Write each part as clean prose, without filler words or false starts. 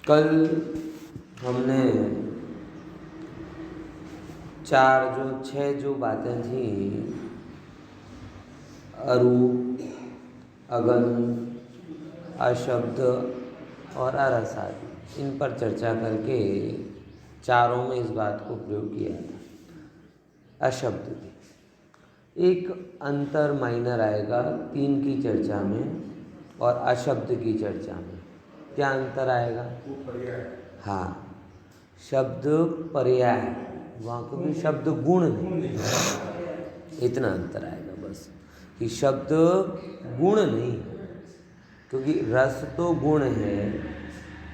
कल हमने छह जो बातें थी, अरूप, अगन, अशब्द और अरस आदि, इन पर चर्चा करके चारों में इस बात को प्रयोग किया था। अशब्द भी एक अंतर माइनर आएगा 3 की चर्चा में और अशब्द की चर्चा में। क्या अंतर आएगा? हाँ, शब्द पर्याय, वहाँ को भी शब्द गुण नहीं, इतना अंतर आएगा बस, कि शब्द गुण नहीं, क्योंकि रस तो गुण है,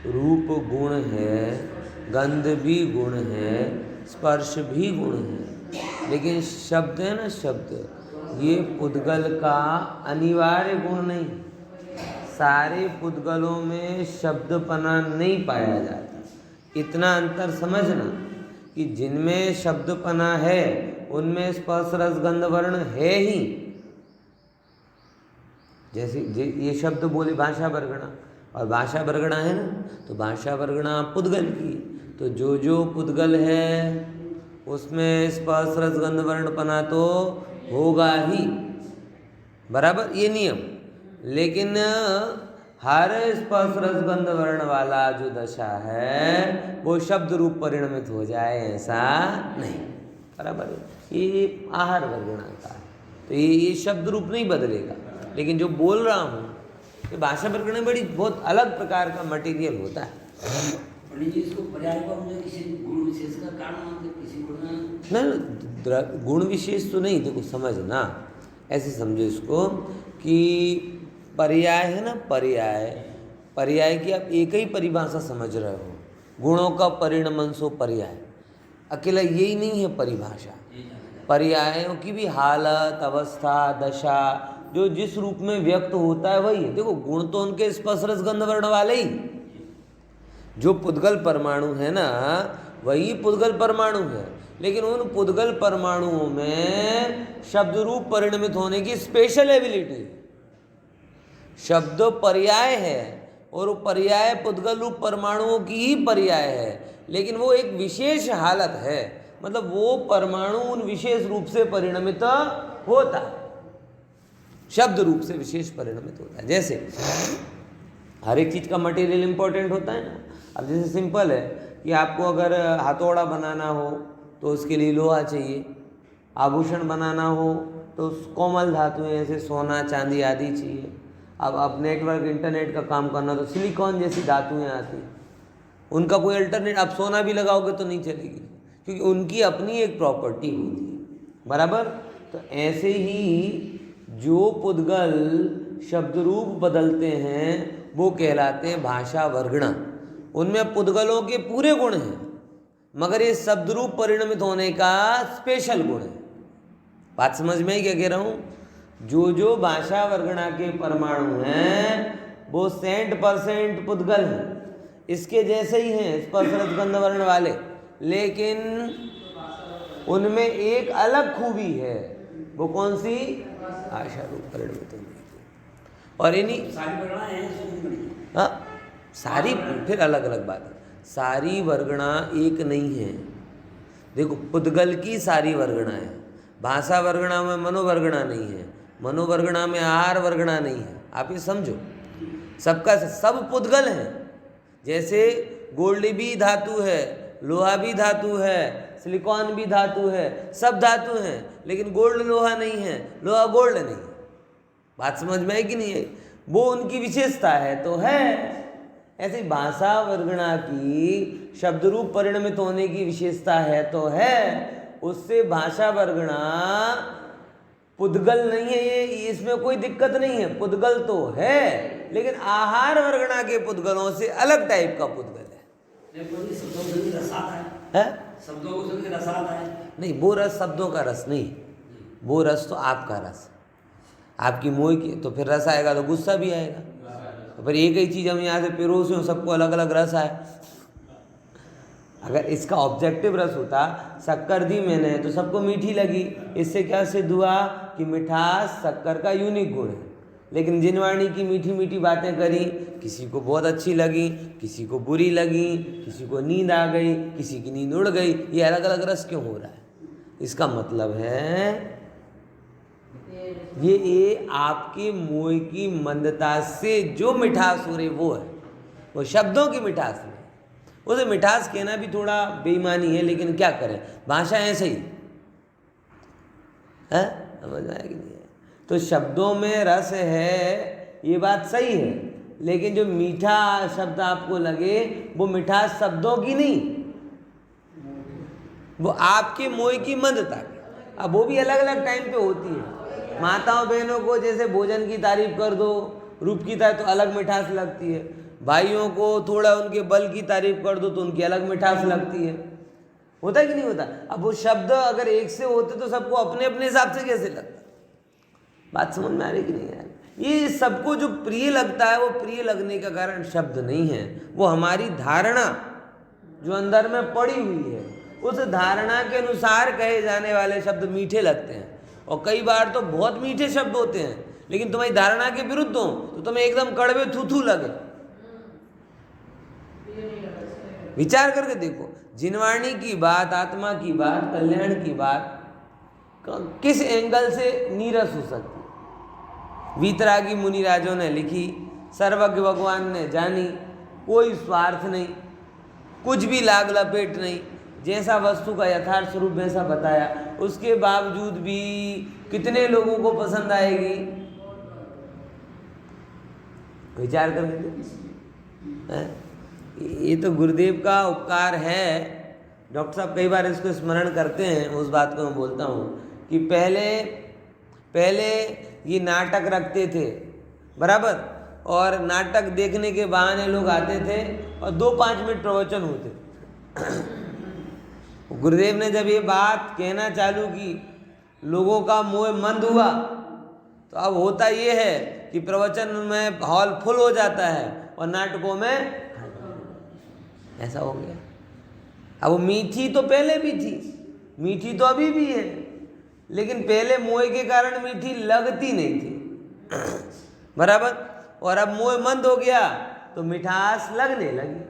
रूप गुण है, गंध भी गुण है, स्पर्श भी गुण है, लेकिन शब्द है ना, शब्द ये पुद्गल का अनिवार्य गुण नहीं। सारे पुद्गलों में शब्दपना नहीं पाया जाता। इतना अंतर समझना कि जिनमें शब्दपना है उनमें स्पर्श रस गंध वर्ण है ही। जैसे ये शब्द बोले भाषा वर्गणा, और भाषा वर्गणा है ना, तो भाषा वर्गणा पुद्गल की, तो जो पुद्गल है उसमें स्पर्श रस गंध वर्णपना तो होगा ही, बराबर, ये नियम। लेकिन हर स्पर्श रस गंध वर्ण वाला जो दशा है वो शब्द रूप परिणमित हो जाए ऐसा नहीं, बराबर है। ये आहार वर्गणा का है, तो ये शब्द रूप नहीं बदलेगा। लेकिन जो बोल रहा हूँ ये भाषा वर्गणा बड़ी बहुत अलग प्रकार का मटेरियल होता है। इसको पर्याय को हम किसी गुण विशेष का कारण मानते, किसी गुण नहीं, गुण विशेष तो नहीं। देखो समझना, ऐसे समझो इसको कि पर्याय है ना, पर्याय की आप एक ही परिभाषा समझ रहे हो, गुणों का परिणमन सो पर्याय, अकेला यही नहीं है परिभाषा। पर्यायों की भी हालत, अवस्था, दशा, जो जिस रूप में व्यक्त होता है वही है। देखो गुण तो उनके स्पर्श रस गंध वर्ण वाले ही, जो पुद्गल परमाणु है ना वही पुद्गल परमाणु है, लेकिन उन पुद्गल परमाणुओं में शब्द रूप परिणमित होने की स्पेशल एबिलिटी। शब्द पर्याय है और वो पर्याय पुद्गल रूप परमाणुओं की ही पर्याय है, लेकिन वो एक विशेष हालत है, मतलब वो परमाणु उन विशेष रूप से परिणमित होता है, शब्द रूप से विशेष परिणमित होता है। जैसे हर एक चीज़ का मटेरियल इंपॉर्टेंट होता है ना। अब जैसे सिंपल है कि आपको अगर हथौड़ा बनाना हो तो उसके लिए लोहा चाहिए, आभूषण बनाना हो तो कोमल धातुएं जैसे सोना चांदी आदि चाहिए। अब नेटवर्क इंटरनेट का काम करना तो सिलिकॉन जैसी धातुएं आती, उनका कोई अल्टरनेट, आप सोना भी लगाओगे तो नहीं चलेगी, क्योंकि उनकी अपनी एक प्रॉपर्टी होती है, बराबर। तो ऐसे ही जो पुद्गल शब्द रूप बदलते हैं वो कहलाते हैं भाषा वर्गणा। उनमें पुद्गलों के पूरे गुण हैं, मगर ये शब्द रूप परिणमित होने का स्पेशल गुण है। बात समझ में ही क्या कह रहा हूँ? जो भाषा वर्गणा के परमाणु हैं वो 100% पुद्गल हैं, इसके जैसे ही हैं स्पर्श रस गंध वर्ण वाले, लेकिन उनमें एक अलग खूबी है। वो कौन सी? भाषा रूप परिणमित होने की। और इन्हीं सारी फिर अलग अलग बात है, सारी वर्गणा एक नहीं है। देखो पुद्गल की सारी वर्गणा है, भाषा वर्गणा में मनोवर्गणा नहीं है, मनोवर्गणा में आहार वर्गणा नहीं है। आप ये समझो, सबका सब पुद्गल हैं। जैसे गोल्ड भी धातु है, लोहा भी धातु है, सिलिकॉन भी धातु है, सब धातु हैं, लेकिन गोल्ड लोहा नहीं है, लोहा गोल्ड नहीं है। बात समझ में है कि नहीं है? वो उनकी विशेषता है तो है। ऐसे भाषा वर्गणा की शब्द रूप परिणमित होने की विशेषता है तो है, उससे भाषा वर्गणा पुद्गल नहीं है, ये इसमें कोई दिक्कत नहीं है, पुद्गल तो है, लेकिन आहार वर्गणा के पुद्गलों से अलग टाइप का पुद्गल है। शब्दों को सुन के रस आता है। नहीं, वो रस शब्दों का रस नहीं, वो रस तो आपका रस, आपकी मोह की, तो फिर रस आएगा तो गुस्सा भी आएगा। तो फिर एक ही चीज़ हम यहाँ से पिरोसे सबको अलग अलग रस आए। अगर इसका ऑब्जेक्टिव रस होता, शक्कर दी मैंने तो सबको मीठी लगी, इससे क्या सिद्ध हुआ कि मिठास शक्कर का यूनिक गुण है। लेकिन जिनवाणी की मीठी मीठी बातें करी, किसी को बहुत अच्छी लगी, किसी को बुरी लगी, किसी को नींद आ गई, किसी की नींद उड़ गई। ये अलग अलग रस क्यों हो रहा है? इसका मतलब है ये आपके मुंह की मंदता से जो मिठास हो रही वो है, वो शब्दों की मिठास नहीं। उसे मिठास कहना भी थोड़ा बेईमानी है, लेकिन क्या करें, भाषा ऐसे ही है, समझ में आया कि नहीं है? तो शब्दों में रस है, ये बात सही है, लेकिन जो मीठा शब्द आपको लगे वो मिठास शब्दों की नहीं, वो आपके मोह की मंदता की। अब वो भी अलग अलग टाइम पे होती है। माताओं बहनों को जैसे भोजन की तारीफ कर दो, रूप की तारीफ, तो अलग मिठास लगती है। भाइयों को थोड़ा उनके बल की तारीफ कर दो तो उनकी अलग मिठास लगती है। होता है कि नहीं होता? अब वो शब्द अगर एक से होते तो सबको अपने अपने हिसाब से कैसे लगता? बात समझ में आ रही कि नहीं यार? ये सबको जो प्रिय लगता है वो प्रिय लगने का कारण शब्द नहीं है, वो हमारी धारणा जो अंदर में पड़ी हुई है, उस धारणा के अनुसार कहे जाने वाले शब्द मीठे लगते हैं। और कई बार तो बहुत मीठे शब्द होते हैं, लेकिन तुम्हारी धारणा के विरुद्ध हो तो तुम्हें एकदम कड़वे थू लगे। विचार करके देखो, जिनवाणी की बात, आत्मा की बात, कल्याण की बात किस एंगल से नीरस हो सकती है? वीतरागी मुनिराजों ने लिखी, सर्वज्ञ भगवान ने जानी, कोई स्वार्थ नहीं, कुछ भी लाग लपेट नहीं, जैसा वस्तु का यथार्थ स्वरूप वैसा बताया। उसके बावजूद भी कितने लोगों को पसंद आएगी? विचार करके देखो। ये तो गुरुदेव का उपकार है। डॉक्टर साहब कई बार इसको स्मरण करते हैं, उस बात को मैं बोलता हूँ कि पहले ये नाटक रखते थे, बराबर, और नाटक देखने के बहाने लोग आते थे और 2-5 मिनट प्रवचन होते। गुरुदेव ने जब ये बात कहना चालू की, लोगों का मोह मंद हुआ, तो अब होता ये है कि प्रवचन में हॉल फुल हो जाता है और नाटकों में ऐसा हो गया। अब वो मीठी तो पहले भी थी, मीठी तो अभी भी है, लेकिन पहले मोह के कारण मीठी लगती नहीं थी, बराबर, और अब मोह मंद हो गया तो मिठास लगने लगी।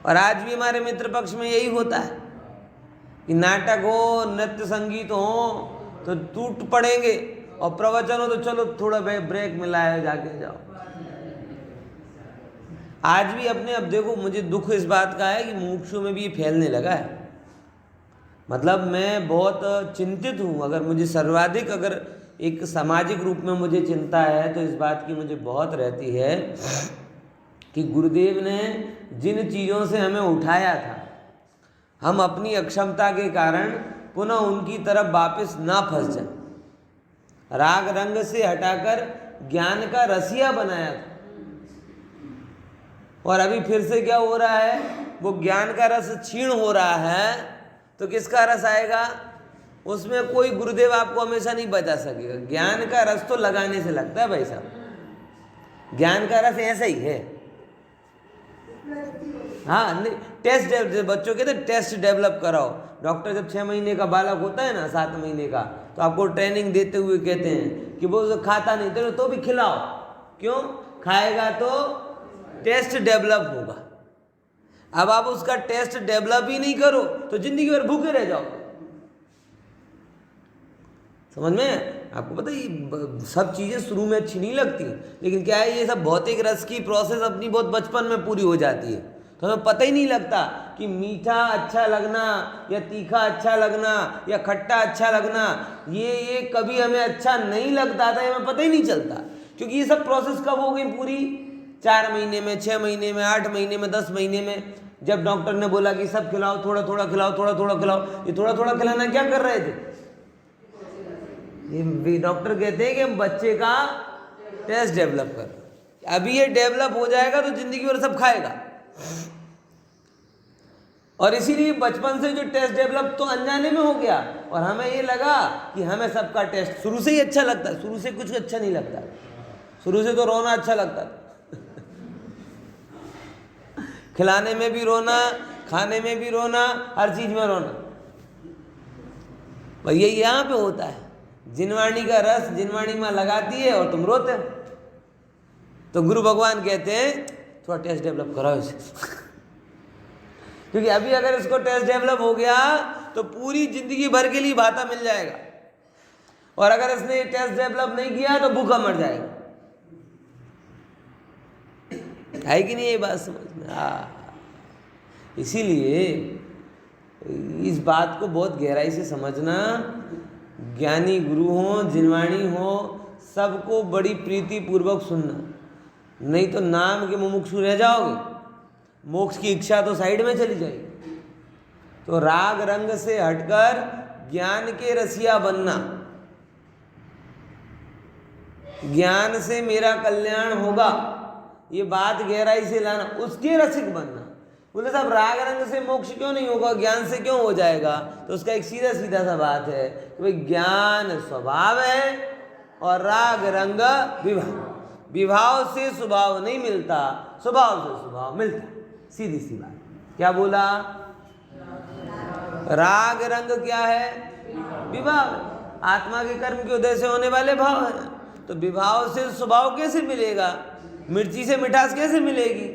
और आज भी हमारे मित्र पक्ष में यही होता है कि नाटक हो, नृत्य संगीत हो तो टूट पड़ेंगे, और प्रवचन हो तो चलो थोड़ा ब्रेक मिला है, जाके जाओ। आज भी अपने, अब देखो, मुझे दुख इस बात का है कि मुमुक्षु में भी ये फैलने लगा है। मतलब मैं बहुत चिंतित हूँ। अगर मुझे सर्वाधिक, अगर एक सामाजिक रूप में मुझे चिंता है तो इस बात की मुझे बहुत रहती है कि गुरुदेव ने जिन चीज़ों से हमें उठाया था, हम अपनी अक्षमता के कारण पुनः उनकी तरफ वापस ना फंस जाए। राग रंग से हटाकर ज्ञान का रसिया बनाया था, और अभी फिर से क्या हो रहा है, वो ज्ञान का रस क्षीण हो रहा है, तो किसका रस आएगा? उसमें कोई गुरुदेव आपको हमेशा नहीं बचा सकेगा। ज्ञान का रस तो लगाने से लगता है भाई साहब, ज्ञान का रस ऐसा ही है। हाँ, टेस्ट, बच्चों के टेस्ट डेवलप कराओ। डॉक्टर जब 6 महीने का बालक होता है ना, 7 महीने का, तो आपको ट्रेनिंग देते हुए कहते हैं कि वो खाता नहीं तो भी खिलाओ। क्यों? खाएगा तो टेस्ट डेवलप होगा। अब आप उसका टेस्ट डेवलप ही नहीं करो तो जिंदगी भर भूखे रह जाओ। समझ में? आपको पता है सब चीज़ें शुरू में अच्छी नहीं लगती, लेकिन क्या है, ये सब भौतिक रस की प्रोसेस अपनी बहुत बचपन में पूरी हो जाती है, तो हमें पता ही नहीं लगता कि मीठा अच्छा लगना या तीखा अच्छा लगना या खट्टा अच्छा लगना, ये कभी हमें अच्छा नहीं लगता था, हमें पता ही नहीं चलता। क्योंकि ये सब प्रोसेस कब हो गई पूरी? 4 महीने में, 6 महीने में, 8 महीने में, 10 महीने में, जब डॉक्टर ने बोला कि सब खिलाओ, थोड़ा थोड़ा खिलाओ, थोड़ा थोड़ा खिलाओ। ये थोड़ा थोड़ा खिलाना क्या कर रहे थे? ये डॉक्टर कहते हैं कि हम बच्चे का टेस्ट डेवलप कर। अभी ये डेवलप हो जाएगा तो जिंदगी भर सब खाएगा। और इसीलिए बचपन से जो टेस्ट डेवलप तो अनजाने में हो गया, और हमें ये लगा कि हमें सबका टेस्ट शुरू से ही अच्छा लगता है। शुरू से कुछ अच्छा नहीं लगता, शुरू से तो रोना अच्छा लगता था। खिलाने में भी रोना, खाने में भी रोना, हर चीज में रोना। भाई ये यहाँ पे होता है। जिनवाणी का रस जिनवाणी में लगाती है और तुम रोते हो। तो गुरु भगवान कहते हैं थोड़ा टेस्ट डेवलप कराओ इसे क्योंकि अभी अगर इसको टेस्ट डेवलप हो गया तो पूरी जिंदगी भर के लिए भाता मिल जाएगा, और अगर इसने टेस्ट डेवलप नहीं किया तो भूखा मर जाएगा। है कि नहीं ये बात समझ में? इसीलिए इस बात को बहुत गहराई से समझना। ज्ञानी गुरु हो, जिनवाणी हो, सबको बड़ी प्रीति पूर्वक सुनना, नहीं तो नाम के मुमुक्षु रह जाओगे, मोक्ष की इच्छा तो साइड में चली जाएगी। तो राग रंग से हटकर ज्ञान के रसिया बनना, ज्ञान से मेरा कल्याण होगा, ये बात गहराई से लाना, उसके रसिक बनना। बोले साहब राग रंग से मोक्ष क्यों नहीं होगा, ज्ञान से क्यों हो जाएगा? तो उसका एक सीधा सीधा सा बात है कि भाई ज्ञान स्वभाव है और राग रंग विभाव। विभाव से स्वभाव नहीं मिलता, स्वभाव से स्वभाव मिलता। सीधी सी बात। क्या बोला? राग रंग क्या है? विभाव। आत्मा के कर्म के उदय से होने वाले भाव हैं। तो विभाव से स्वभाव कैसे मिलेगा? मिर्ची से मिठास कैसे मिलेगी?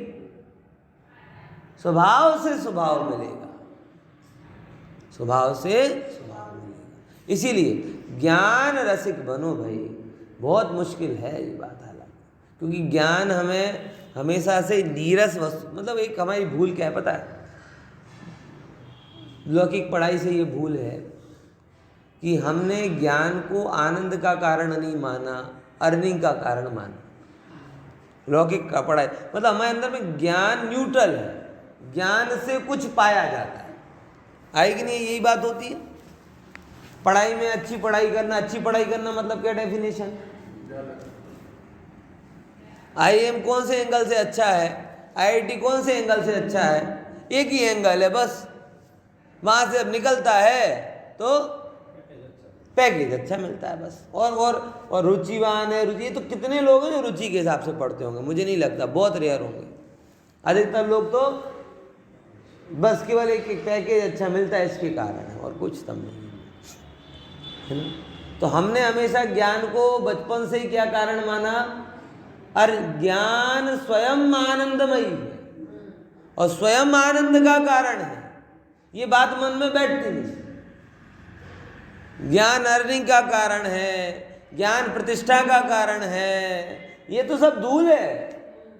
स्वभाव से स्वभाव मिलेगा, स्वभाव से स्वभाव मिलेगा। इसीलिए ज्ञान रसिक बनो भाई। बहुत मुश्किल है ये बात हालांकि, क्योंकि ज्ञान हमें हमेशा से नीरस वस्तु, मतलब एक हमारी भूल क्या है पता है? लौकिक पढ़ाई से ये भूल है कि हमने ज्ञान को आनंद का कारण नहीं माना, अर्निंग का कारण माना। लौकिक का पढ़ाई मतलब हमारे अंदर में ज्ञान न्यूट्रल है, ज्ञान से कुछ पाया जाता है। आई कि नहीं? यही बात होती है पढ़ाई में। अच्छी पढ़ाई करना मतलब क्या डेफिनेशन? आईएम कौन से एंगल से अच्छा है, आईआईटी कौन से एंगल से अच्छा है? एक ही एंगल है बस। वहां से अब निकलता है तो पैकेज अच्छा मिलता है बस। और रुचिवान है, रुचि। ये तो कितने लोग हैं जो रुचि के हिसाब से पढ़ते होंगे? मुझे नहीं लगता, बहुत रेयर होंगे। अधिकतर लोग तो बस केवल एक पैकेज अच्छा मिलता है इसके कारण है, और कुछ तब नहीं है ना। तो हमने हमेशा ज्ञान को बचपन से ही क्या कारण माना? और ज्ञान स्वयं आनंदमयी है और स्वयं आनंद का कारण है। ये बात मन में बैठती नहीं। ज्ञान अर्निंग का कारण है, ज्ञान प्रतिष्ठा का कारण है, ये तो सब धूल है।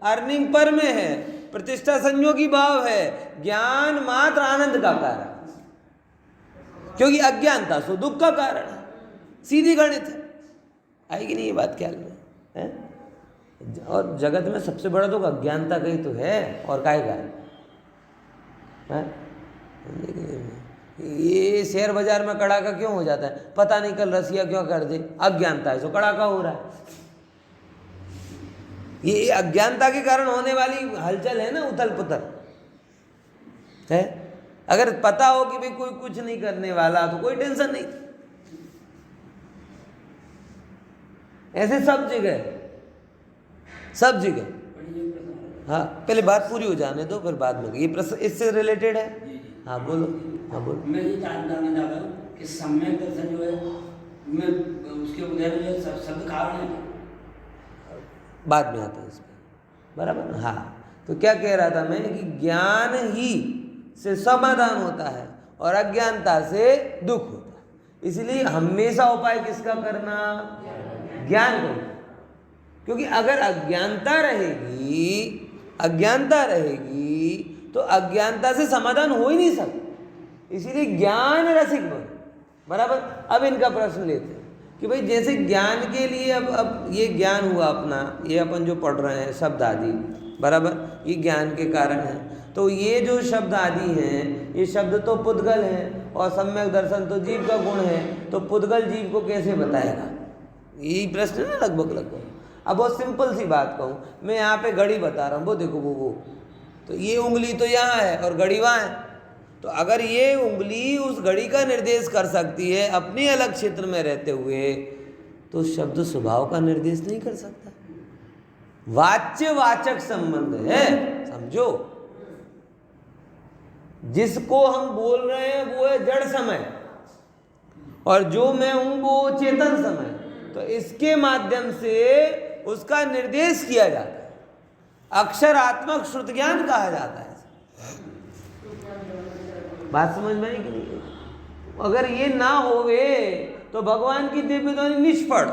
अर्निंग पर में है, प्रतिष्ठा संयोगी भाव है, ज्ञान मात्र आनंद का कारण, क्योंकि अज्ञानता सो दुख का कारण है। सीधी गणित है। आई कि नहीं ये बात ख्याल में है? और जगत में सबसे बड़ा दुख अज्ञानता का ही तो है, और काहे का है? ये शेयर बाजार में कड़ाका क्यों हो जाता है? पता नहीं कल रसिया क्यों कर दे, अज्ञानता है, सो कड़ाका हो रहा है। ये अज्ञानता के कारण होने वाली हलचल है ना, उथल पुथल है। अगर पता हो कि भाई कोई कुछ नहीं करने वाला तो कोई टेंशन नहीं। ऐसे सब जगह, सब जगह। हाँ, पहले बात पूरी हो जाने दो, फिर बाद में। ये प्रश्न इससे रिलेटेड है। हाँ बोलो, हाँ बोलो। मैं ये जानना चाहता हूँ कि सम्यक दर्शन जो है, मैं उसके उदय में जो शब्द कारण है, बाद में आता है इसमें, बराबर। हाँ, तो क्या कह रहा था मैं कि ज्ञान ही से समाधान होता है और अज्ञानता से दुख होता है। इसलिए हमेशा उपाय किसका करना? ज्ञान का। क्योंकि अगर अज्ञानता रहेगी तो अज्ञानता से समाधान हो ही नहीं सकता। इसीलिए ज्ञान रसिक बनो, बराबर। अब इनका प्रश्न लेते हैं कि भाई जैसे ज्ञान के लिए अब ये ज्ञान हुआ अपना, ये अपन जो पढ़ रहे हैं शब्द आदि, बराबर, ये ज्ञान के कारण है। तो ये जो शब्द आदि हैं, ये शब्द तो पुद्गल हैं और सम्यक दर्शन तो जीव का गुण है। तो पुद्गल जीव को कैसे बताएगा? यही प्रश्न है ना लगभग। अब बहुत सिंपल सी बात कहूँ, मैं यहाँ पे घड़ी बता रहा हूँ, वो देखो वो तो ये उंगली तो यहाँ है और घड़ी वहाँ है। तो अगर ये उंगली उस घड़ी का निर्देश कर सकती है अपने अलग क्षेत्र में रहते हुए, तो शब्द स्वभाव का निर्देश नहीं कर सकता। वाच्य वाचक संबंध है, समझो। जिसको हम बोल रहे हैं वो है जड़ समय, और जो मैं हूं वो चेतन समय, तो इसके माध्यम से उसका निर्देश किया जाता है, अक्षरात्मक श्रुत ज्ञान कहा जाता है। बात समझ में आई कि नहीं? अगर ये ना होवे तो भगवान की दिव्य ध्वनि निष्फल,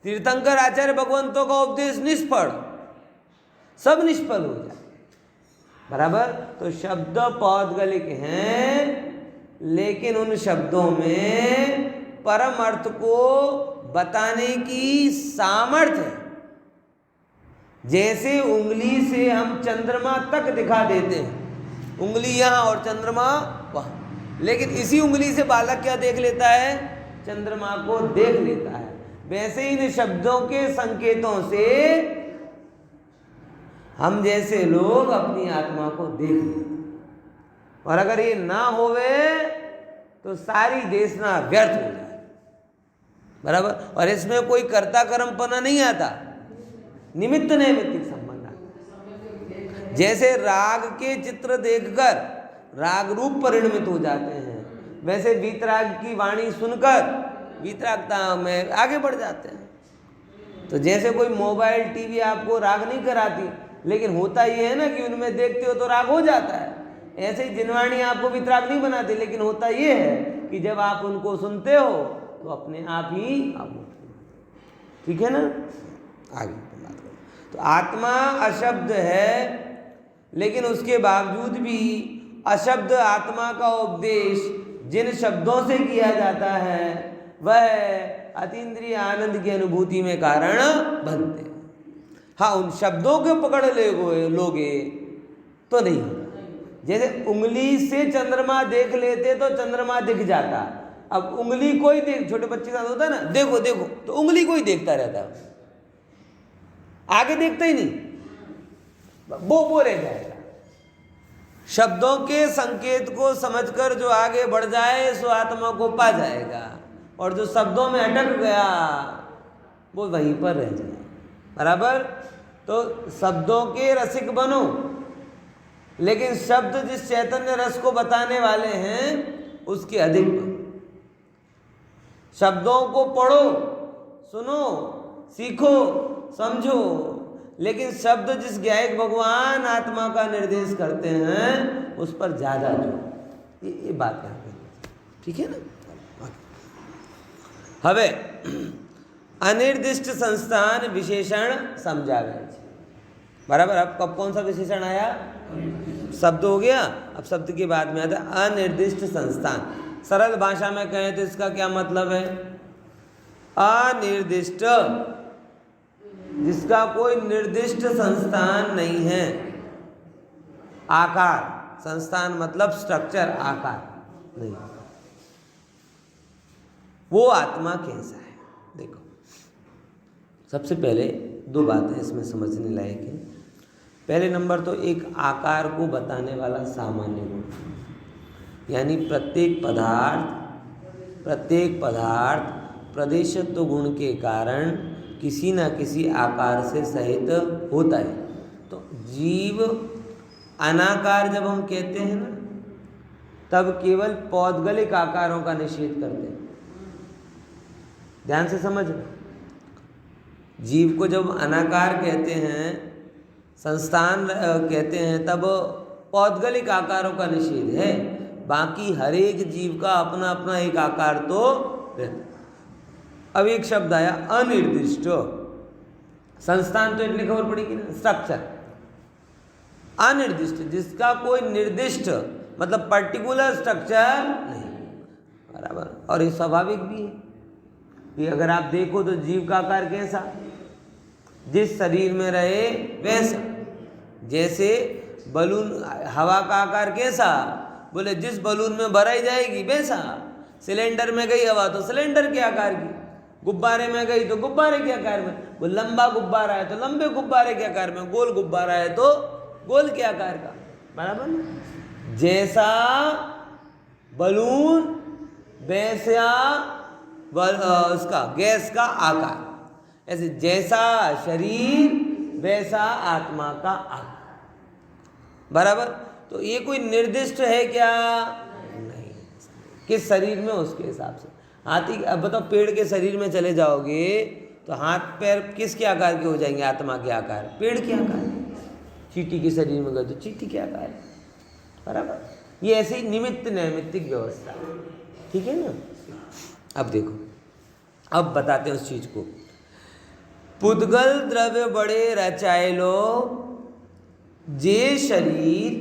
तीर्थंकर आचार्य भगवंतों का उपदेश निष्फल, सब निष्फल हो जाए। बराबर। तो शब्द पौद्गलिक हैं, लेकिन उन शब्दों में परम अर्थ को बताने की सामर्थ्य है। जैसे उंगली से हम चंद्रमा तक दिखा देते हैं, उंगली यहाँ और चंद्रमा वहाँ, लेकिन इसी उंगली से बालक क्या देख लेता है? चंद्रमा को देख लेता है। वैसे इन शब्दों के संकेतों से हम जैसे लोग अपनी आत्मा को देख लेते हैं। और अगर ये ना होवे तो सारी देशना व्यर्थ हो जाए। बराबर। और इसमें कोई कर्ता कर्मपना नहीं आता, निमित्त नैमित्तिक संबंध आता। जैसे राग के चित्र देखकर राग रूप परिणमित हो जाते हैं, वैसे वीतराग की वाणी सुनकर वीतरागता में आगे बढ़ जाते हैं। तो जैसे कोई मोबाइल टीवी आपको राग नहीं कराती, लेकिन होता ये है ना कि उनमें देखते हो तो राग हो जाता है। ऐसे ही जिनवाणी आपको वितराग नहीं बनाती, लेकिन होता ये है कि जब आप उनको सुनते हो तो अपने आप ही आप उठते हो। ठीक है ना? आगे बात करो। तो आत्मा अशब्द है, लेकिन उसके बावजूद भी अशब्द आत्मा का उपदेश जिन शब्दों से किया जाता है वह अतीन्द्रिय आनंद की अनुभूति में कारण बनते हैं। हाँ, उन शब्दों को पकड़ लोगे तो नहीं होगा। जैसे उंगली से चंद्रमा देख लेते तो चंद्रमा दिख जाता। अब उंगली कोई देख, छोटे बच्चे के साथ होता है ना, देखो देखो, तो उंगली कोई देखता रहता है, आगे देखता ही नहीं, वो रह जाएगा। शब्दों के संकेत को समझकर जो आगे बढ़ जाए सो आत्मा को पा जाएगा, और जो शब्दों में अटक गया वो वहीं पर रह जाए। बराबर। तो शब्दों के रसिक बनो, लेकिन शब्द जिस चैतन्य रस को बताने वाले हैं उसके अधिक बनो। शब्दों को पढ़ो, सुनो, सीखो, समझो, लेकिन शब्द जिस गायक भगवान आत्मा का निर्देश करते हैं उस पर ज्यादा जो ये बात यहाँ पे। ठीक है ना? હવે अनिर्दिष्ट संस्थान विशेषण समझा गया। बराबर। अब कब कौन सा विशेषण आया? शब्द हो गया। अब शब्द के बाद में आता है अनिर्दिष्ट संस्थान। सरल भाषा में कहें तो इसका क्या मतलब है? अनिर्दिष्ट, जिसका कोई निर्दिष्ट संस्थान नहीं है। आकार, संस्थान मतलब स्ट्रक्चर, आकार नहीं, वो आत्मा कैसा है? देखो, सबसे पहले दो बातें इसमें समझने लायक है। पहले नंबर तो एक आकार को बताने वाला सामान्य गुण, यानी प्रत्येक पदार्थ प्रदेशत्व गुण के कारण किसी न किसी आकार से सहित होता है। तो जीव अनाकार जब हम कहते हैं ना, तब केवल पौद्गलिक आकारों का निषेध करते हैं। ध्यान से समझना। जीव को जब अनाकार कहते हैं, संस्थान कहते हैं, तब पौद्गलिक आकारों का निषेध है। बाकी हर एक जीव का अपना अपना एक आकार तो रहता है। अब एक शब्द आया अनिर्दिष्ट। संस्थान तो इतनी खबर पड़ेगी ना, स्ट्रक्चर। अनिर्दिष्ट, जिसका कोई निर्दिष्ट मतलब पर्टिकुलर स्ट्रक्चर नहीं। बराबर। और ये स्वाभाविक भी है कि अगर आप देखो तो जीव का आकार कैसा, जिस शरीर में रहे वैसा। जैसे बलून, हवा का आकार कैसा, बोले जिस बलून में भराई जाएगी वैसा। सिलेंडर में गई हवा तो सिलेंडर के आकार की, गुब्बारे में गई तो गुब्बारे के आकार में। वो लंबा गुब्बारा है तो लंबे गुब्बारे के आकार में, गोल गुब्बारा है तो गोल के आकार का। बराबर। जैसा बलून वैसा उसका गैस का आकार। ऐसे जैसा शरीर वैसा आत्मा का आकार। बराबर। तो ये कोई निर्दिष्ट है क्या? नहीं। किस शरीर में उसके हिसाब से। हाथी, अब बताओ पेड़ के शरीर में चले जाओगे तो हाथ पैर किसके आकार के हो जाएंगे? आत्मा के आकार, पेड़ के आकार। चींटी के शरीर में गए तो चींटी के आकार, बराबर। ये ऐसे ही निमित्त नैमित्तिक व्यवस्था, ठीक है ना। अब देखो, अब बताते हैं उस चीज को। पुद्गल द्रव्य बड़े रचायलो जे शरीर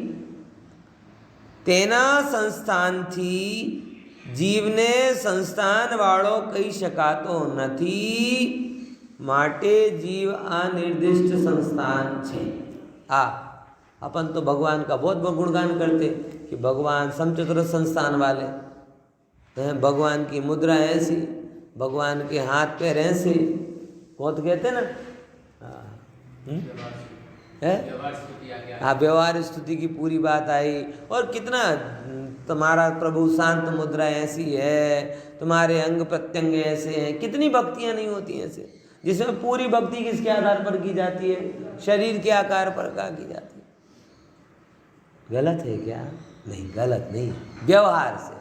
तेना संस्थान थी जीवने संस्थान वालों कही शकातो નથી માટે जीव अनिर्दिष्ट संस्थान छे। अपन तो भगवान का बहुत गुणगान करते कि भगवान समचतुर संस्थान वाले हैं, भगवान की मुद्रा ऐसी, भगवान के हाथ पैर ऐसे, बहुत कहते ना। हाँ, व्यवहार स्तुति की पूरी बात आई। और कितना तुम्हारा प्रभु शांत मुद्रा ऐसी है, तुम्हारे अंग प्रत्यंग ऐसे हैं, कितनी भक्तियां नहीं होती हैं ऐसे, जिसमें पूरी भक्ति किसके आधार पर की जाती है? शरीर के आकार पर की जाती है। गलत है क्या? नहीं, गलत नहीं, व्यवहार से।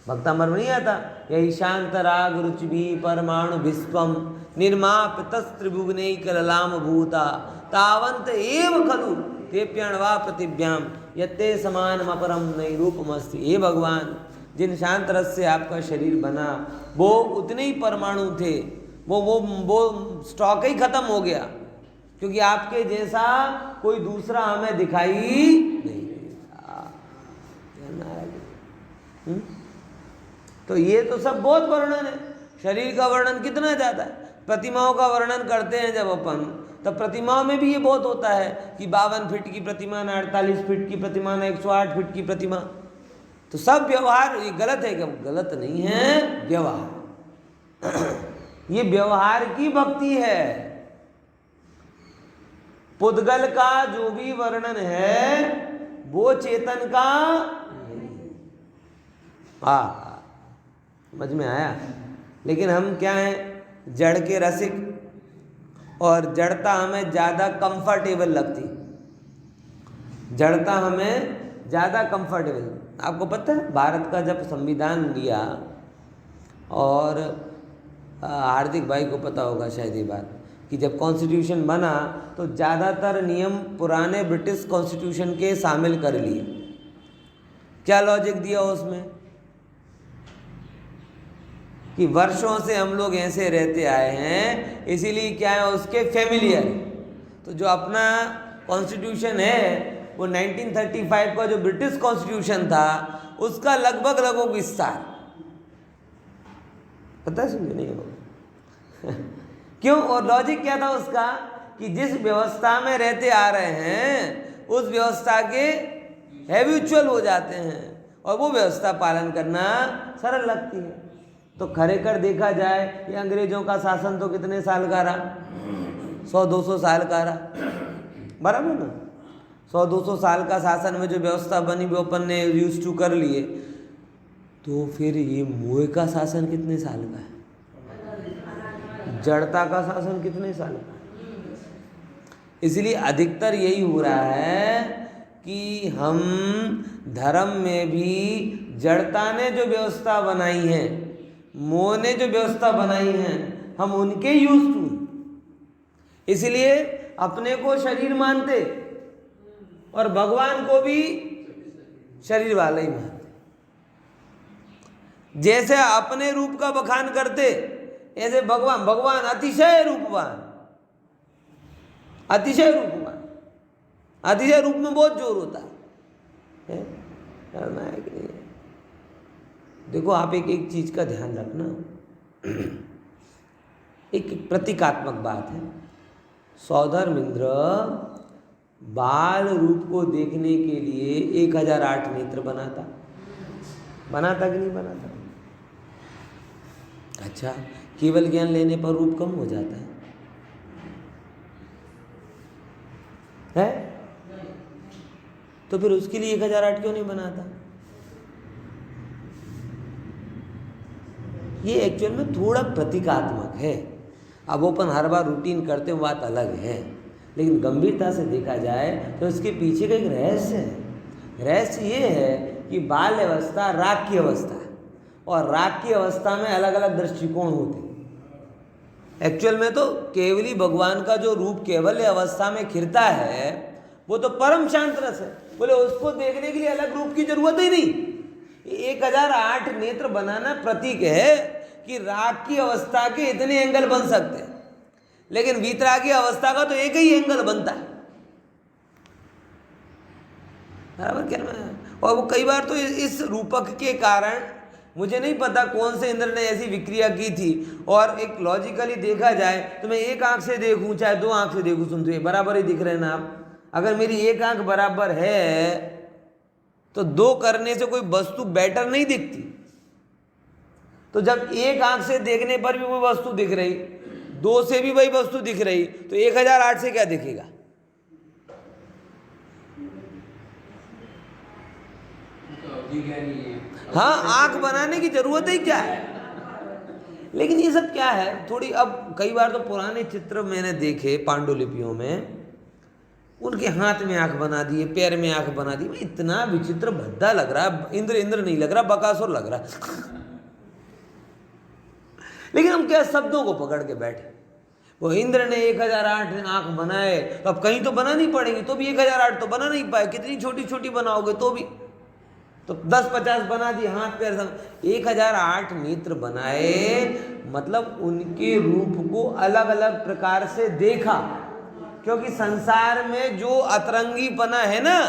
भक्तामर में नहीं आता, यही शांत राग रुचि भी परमाणु विश्वम निर्माप तस्त्रिभुवने कललाम भूता तावंत एव खलु तेप्यण वा प्रतिभ्याम यत्ते समान अपरम नहीं रूपमस्ति। हे भगवान, जिन शांत रस से आपका शरीर बना वो उतने ही परमाणु थे, वो स्टॉक ही खत्म हो गया, क्योंकि आपके जैसा कोई दूसरा हमें दिखाई नहीं देता। तो ये तो सब बहुत वर्णन है। शरीर का वर्णन कितना ज़्यादा है। प्रतिमाओं का वर्णन करते हैं जब अपन, तब प्रतिमाओं में भी ये बहुत होता है कि 52 फीट की प्रतिमा ना 48 फीट की प्रतिमा ना 108 फीट की प्रतिमा। तो सब व्यवहार ये गलत है क्या? गलत नहीं है, व्यवहार ये व्यवहार की भक्ति है। पुद्गल का जो भी वर्णन है वो चेतन का, समझ में आया। लेकिन हम क्या हैं? जड़ के रसिक, और जड़ता हमें ज़्यादा कंफर्टेबल लगती, जड़ता हमें ज़्यादा कंफर्टेबल। आपको पता है भारत का जब संविधान लिया, और हार्दिक भाई को पता होगा शायद ये बात, कि जब कॉन्स्टिट्यूशन बना तो ज़्यादातर नियम पुराने ब्रिटिश कॉन्स्टिट्यूशन के शामिल कर लिए। क्या लॉजिक दिया उसमें? कि वर्षों से हम लोग ऐसे रहते आए हैं, इसीलिए क्या है उसके फेमिलियर। तो जो अपना कॉन्स्टिट्यूशन है वो 1935 का जो ब्रिटिश कॉन्स्टिट्यूशन था उसका लगभग विस्तार पता है, समझे नहीं होगा क्यों? और लॉजिक क्या था उसका? कि जिस व्यवस्था में रहते आ रहे हैं उस व्यवस्था के हैबिचुअल हो जाते हैं, और वो व्यवस्था पालन करना सरल लगती है। तो खरेखर देखा जाए ये अंग्रेजों का शासन तो कितने साल का रहा? 100-200 साल का रहा, बराबर ना। 100-200 साल का शासन में जो व्यवस्था बनी वो अपन ने यूज टू कर लिए। तो फिर ये मोह का शासन कितने साल का है? जड़ता का शासन कितने साल का? इसलिए अधिकतर यही हो रहा है कि हम धर्म में भी जड़ता ने जो व्यवस्था बनाई है, मोह ने जो व्यवस्था बनाई है, हम उनके यूज टू, इसलिए अपने को शरीर मानते और भगवान को भी शरीर वाला ही मानते। जैसे अपने रूप का बखान करते ऐसे भगवान अतिशय रूपवान, अतिशय रूपवान, अतिशय रूप में बहुत जोर होता है, करना है कि नहीं है? देखो आप एक चीज का ध्यान रखना, एक प्रतीकात्मक बात है। सौधर्म इंद्र बाल रूप को देखने के लिए 1008 नेत्र बनाता कि नहीं बनाता? अच्छा, केवल ज्ञान लेने पर रूप कम हो जाता है? तो फिर उसके लिए 1008 क्यों नहीं बनाता? ये एक्चुअल में थोड़ा प्रतीकात्मक है। अब अपन हर बार रूटीन करते हैं, बात अलग है, लेकिन गंभीरता से देखा जाए तो इसके पीछे का एक रहस्य है। रहस्य ये है कि बाल अवस्था राग की अवस्था है, और राग की अवस्था में अलग अलग दृष्टिकोण होते हैं। एक्चुअल में तो केवली भगवान का जो रूप केवल अवस्था में खिरता है वो तो परम शांत रस है। बोले उसको देखने के लिए अलग रूप की जरूरत ही नहीं। 1008 नेत्र बनाना प्रतीक है कि राग की अवस्था के इतने एंगल बन सकते हैं, लेकिन वीतरागी अवस्था का तो एक ही एंगल बनता है। बराबर क्या ना। और वो कई बार तो इस रूपक के कारण, मुझे नहीं पता कौन से इंद्र ने ऐसी विक्रिया की थी, और एक लॉजिकली देखा जाए तो मैं एक आंख से देखूं चाहे दो आंख से देखूं, सुनते बराबर ही दिख रहे हैं ना आप। अगर मेरी एक आंख बराबर है तो दो करने से कोई वस्तु बेटर नहीं दिखती। तो जब एक आंख से देखने पर भी वो वस्तु दिख रही, दो से भी वही वस्तु दिख रही, तो 1008 से क्या दिखेगा? हाँ, आंख बनाने की जरूरत ही क्या है। लेकिन ये सब क्या है, थोड़ी अब कई बार तो पुराने चित्र मैंने देखे पांडुलिपियों में, उनके हाथ में आंख बना दिए, पैर में आंख बना दी। इतना विचित्र भद्दा लग रहा है। इंद्र नहीं लग रहा, बकासुर लग रहा है। लेकिन हम क्या शब्दों को पकड़ के बैठे। वो इंद्र ने 1008 आंख बनाए, तो अब कहीं तो बनानी पड़ेगी, तो भी 1008 तो बना नहीं पाए। कितनी छोटी छोटी बनाओगे तो भी, तो 10-50 बना दिए हाथ पैर सब। 1008 नेत्र बनाए, मतलब उनके रूप को अलग अलग प्रकार से देखा। क्योंकि संसार में जो अतरंगीपना है ना,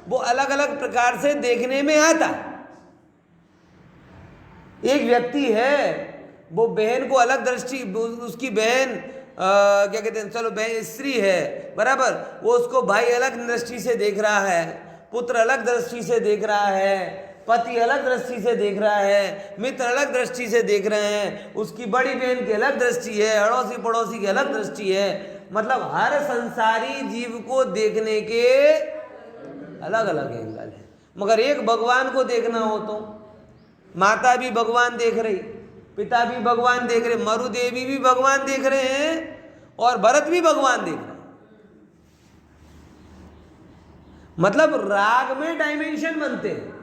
वो अलग अलग प्रकार से देखने में आता। एक व्यक्ति है, वो बहन को अलग दृष्टि, उसकी बहन क्या कहते हैं, चलो बहन स्त्री है बराबर, वो उसको भाई अलग दृष्टि से देख रहा है, पुत्र अलग दृष्टि से देख रहा है, पति अलग दृष्टि से देख रहा है, मित्र अलग दृष्टि से देख रहे हैं, उसकी बड़ी बहन की अलग दृष्टि है, अड़ोसी पड़ोसी की अलग दृष्टि है। मतलब हर संसारी जीव को देखने के अलग अलग एंगल है। मगर एक भगवान को देखना हो तो माता भी भगवान देख रही, पिता भी भगवान देख रहे, मरुदेवी भी भगवान देख रहे हैं, और भरत भी भगवान देख रहे हैं। मतलब राग में डायमेंशन बनते हैं,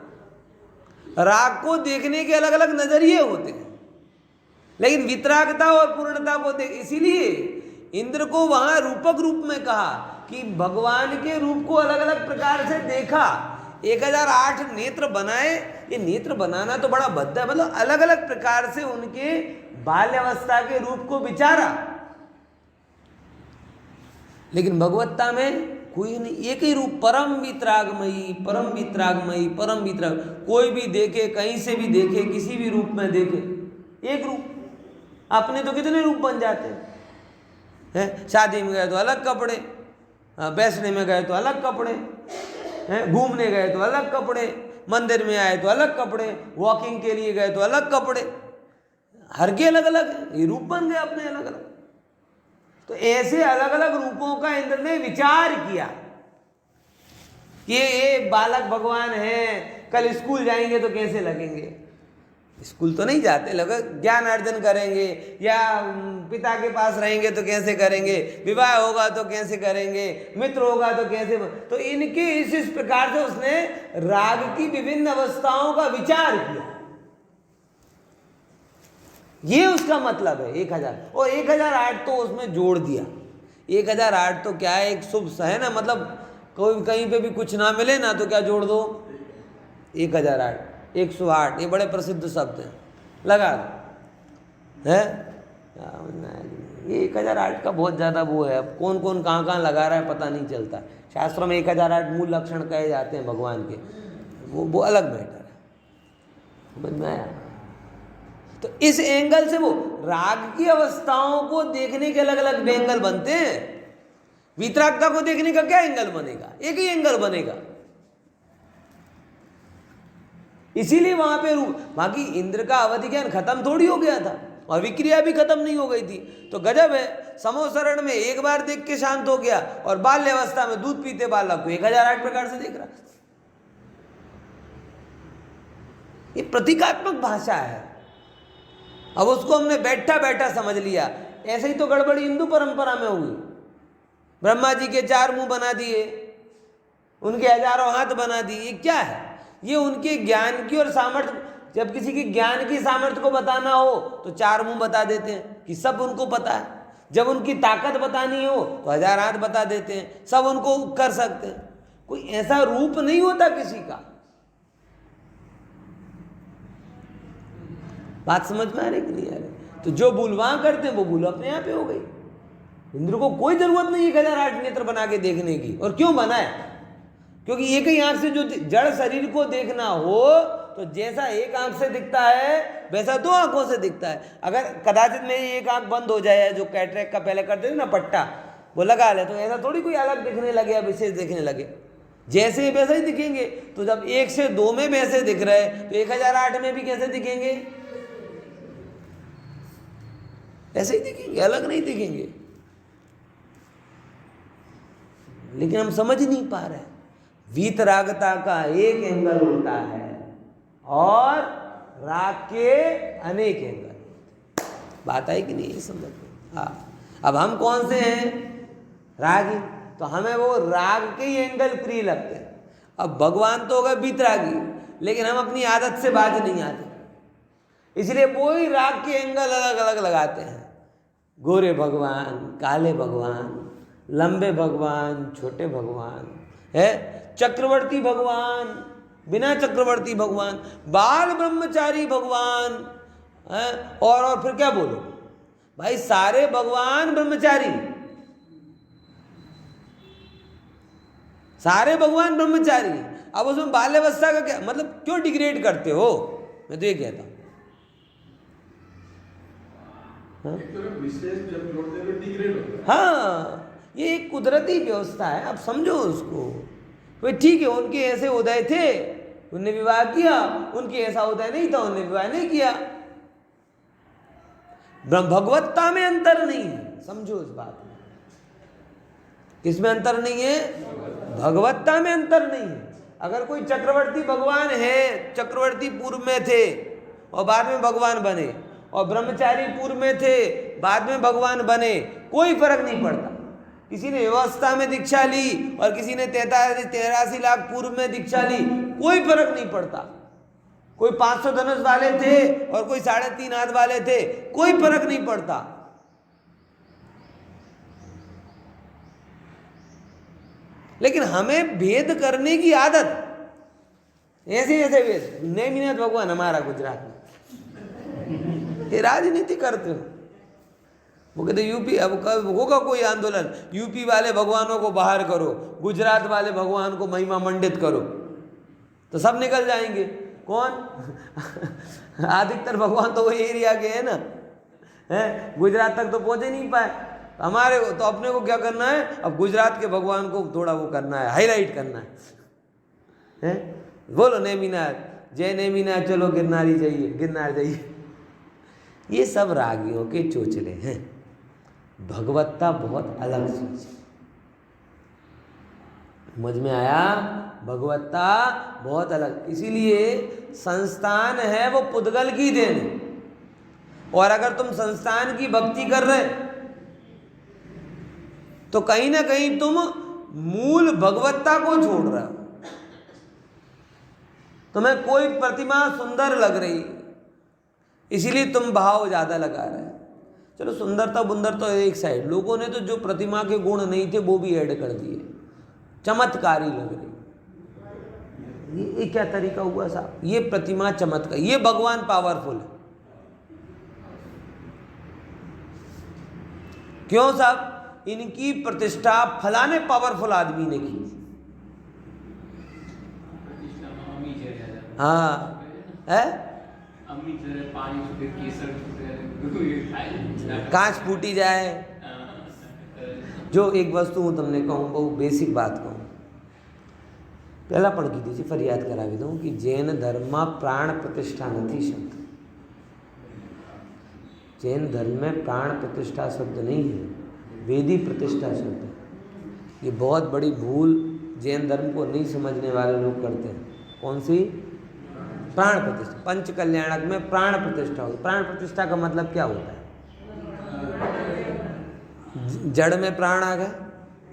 राग को देखने के अलग अलग नजरिए होते हैं। लेकिन वितरागता और पूर्णता को देख, इसीलिए इंद्र को वहां रूपक रूप में कहा कि भगवान के रूप को अलग अलग प्रकार से देखा। 1008 नेत्र बनाए। ये नेत्र बनाना तो बड़ा भद्दा है, मतलब अलग अलग प्रकार से उनके बाल्यावस्था के रूप को विचारा। लेकिन भगवत्ता में कोई नहीं, एक ही रूप, परम वितरागमयी, परम वितरागमयी, परम वितराग। कोई भी देखे, कहीं से भी देखे, किसी भी रूप में देखे, एक रूप। अपने तो कितने रूप बन जाते हैं। शादी में गए तो अलग कपड़े, बैठने में गए तो अलग कपड़े, घूमने गए तो अलग कपड़े, मंदिर में आए तो अलग कपड़े, वॉकिंग के लिए गए तो अलग कपड़े, हर के अलग अलग ये रूप बन गए अपने अलग अलग। तो ऐसे अलग अलग रूपों का इंद्र ने विचार किया कि ये बालक भगवान है, कल स्कूल जाएंगे तो कैसे लगेंगे। स्कूल तो नहीं जाते, लगे ज्ञान अर्जन करेंगे, या पिता के पास रहेंगे तो कैसे करेंगे, विवाह होगा तो कैसे करेंगे, मित्र होगा तो कैसे। तो इनके इस प्रकार से उसने राग की विभिन्न अवस्थाओं का विचार किया। ये उसका मतलब है 1000। और 1008 तो उसमें जोड़ दिया। 1008 तो क्या है, एक शुभ है ना, मतलब कोई कहीं पे भी कुछ ना मिले ना तो क्या जोड़ दो 1008, 108, ये बड़े प्रसिद्ध शब्द हैं, लगा दो है। ये 1008 का बहुत ज़्यादा वो है, अब कौन कौन कहाँ कहाँ लगा रहा है पता नहीं चलता। शास्त्रों में 1008 मूल लक्षण कहे जाते हैं भगवान के, वो अलग मैटर है। समझ में आया। तो इस एंगल से वो राग की अवस्थाओं को देखने के अलग अलग एंगल बनते हैं। वितरागता को देखने का क्या एंगल बनेगा, एक ही एंगल बनेगा। इसीलिए वहां पे बाकी इंद्र का अवधि ज्ञान खत्म थोड़ी हो गया था, और विक्रिया भी खत्म नहीं हो गई थी। तो गजब है, समोसरण में एक बार देख के शांत हो गया, और बाल्यावस्था में दूध पीते बालक को 1008 प्रकार से देख रहा। ये प्रतीकात्मक भाषा है। अब उसको हमने बैठा बैठा समझ लिया। ऐसे ही तो गड़बड़ी हिंदू परंपरा में हुई। ब्रह्मा जी के 4 मुंह बना दिए, उनके हजारों हाथ बना दिए। ये क्या है? ये उनके ज्ञान की और सामर्थ्य, जब किसी की ज्ञान की सामर्थ्य को बताना हो तो 4 मुंह बता देते हैं कि सब उनको पता है। जब उनकी ताकत बतानी हो तो 1000 हाथ बता देते हैं, सब उनको कर सकते हैं। कोई ऐसा रूप नहीं होता किसी का। बात समझ में आ रही कि नहीं आ रही? तो जो भूल वहां करते हैं वो भूल अपने यहाँ पे हो गई। इंद्र को कोई जरूरत नहीं 1008 नेत्र बना के देखने की। और क्यों बनाए? क्योंकि एक ही आंख से जो जड़ शरीर को देखना हो तो जैसा एक आंख से दिखता है वैसा 2 आंखों से दिखता है। अगर कदाचित मेरी एक आंख बंद हो जाए, जो कैटरेक्ट का पहले करते थे ना पट्टा, वो लगा ले, तो ऐसा थोड़ी कोई अलग दिखने लगे या विशेष दिखने लगे, जैसे वैसे ही दिखेंगे। तो जब 1 से 2 में वैसे दिख रहे तो 1008 में भी कैसे दिखेंगे? ऐसे ही दिखेंगे, अलग नहीं दिखेंगे। लेकिन हम समझ नहीं पा रहे। वीतरागता का एक एंगल होता है और राग के अनेक एंगल। बात आई कि नहीं ये समझ में? हाँ, अब हम कौन से हैं? रागी। तो हमें वो राग के ही एंगल प्रिय लगते हैं। अब भगवान तो होगा वीतरागी, लेकिन हम अपनी आदत से बाज नहीं आते, इसलिए वो ही राग के एंगल अलग अलग लगाते हैं। गोरे भगवान, काले भगवान, लंबे भगवान, छोटे भगवान है, चक्रवर्ती भगवान, बिना चक्रवर्ती भगवान, बाल ब्रह्मचारी भगवान है, और फिर क्या बोलो भाई, सारे भगवान ब्रह्मचारी, सारे भगवान ब्रह्मचारी। अब उसमें बाल्यावस्था का क्या मतलब? क्यों डिग्रेड करते हो? मैं तो ये कहता हूं। हाँ, ये एक कुदरती व्यवस्था है, आप समझो उसको। भाई ठीक है, उनके ऐसे उदय थे, उनने विवाह किया, उनके ऐसा उदय नहीं था, उनने विवाह नहीं किया। भगवत्ता में अंतर नहीं है, समझो इस बात में। किसमें अंतर नहीं है? भगवत्ता में अंतर नहीं है। अगर कोई चक्रवर्ती भगवान है, चक्रवर्ती पूर्व में थे और बाद में भगवान बने, और ब्रह्मचारी पूर्व में थे बाद में भगवान बने, कोई फर्क नहीं पड़ता। किसी ने व्यवस्था में दीक्षा ली और किसी ने 83 लाख पूर्व में दीक्षा ली, कोई फर्क नहीं पड़ता। कोई 500 धनुष वाले थे और कोई 3.5 हाथ वाले थे, कोई फर्क नहीं पड़ता। लेकिन हमें भेद करने की आदत, ऐसे ऐसे भेद। नेमिनाथ भगवान हमारा गुजरात में, ये राजनीति करते हो। वो कहते यूपी, अब होगा कोई आंदोलन, यूपी वाले भगवानों को बाहर करो, गुजरात वाले भगवान को महिमा मंडित करो, तो सब निकल जाएंगे। कौन? अधिकतर भगवान तो वही एरिया के हैं ना, हैं? गुजरात तक तो पहुंच ही नहीं पाए। हमारे तो अपने को क्या करना है? अब गुजरात के भगवान को थोड़ा वो करना है, हाईलाइट करना है, हैं? बोलो नेमिनाथ, जय नेमिनाथ, चलो गिरनारी जाइए, गिरनार जाइए। ये सब रागियों के चोचले हैं। भगवत्ता बहुत अलग चीज है। समझ में आया? भगवत्ता बहुत अलग, इसीलिए संस्थान है वो पुद्गल की देन। और अगर तुम संस्थान की भक्ति कर रहे तो कहीं ना कहीं तुम मूल भगवत्ता को छोड़ रहे हो। तुम्हें कोई प्रतिमा सुंदर लग रही, इसीलिए तुम भाव ज्यादा लगा रहे हैं। चलो सुंदरता बुंदर तो एक साइड, लोगों ने तो जो प्रतिमा के गुण नहीं थे वो भी ऐड कर दिए, चमत्कारी लग रही। ये क्या तरीका हुआ साहब? ये प्रतिमा चमत्कार, ये भगवान पावरफुल है। क्यों साहब? इनकी प्रतिष्ठा फलाने पावरफुल आदमी ने की। हाँ है, कांच फूटी जाए। जो एक वस्तु हूँ तुमने कहूँ, बहुत बेसिक बात कहूँ, पहला पण की दीजिए, फरियाद करावी दूँ कि जैन धर्म में प्राण प्रतिष्ठा नहीं शब्द। जैन धर्म में प्राण प्रतिष्ठा शब्द नहीं है, वेदी प्रतिष्ठा शब्द है। ये बहुत बड़ी भूल जैन धर्म को नहीं समझने वाले लोग करते हैं। कौन सी? प्राण प्रतिष्ठा। पंच कल्याणक में प्राण प्रतिष्ठा होती। प्राण प्रतिष्ठा का मतलब क्या होता है? जड़ में प्राण आ गए।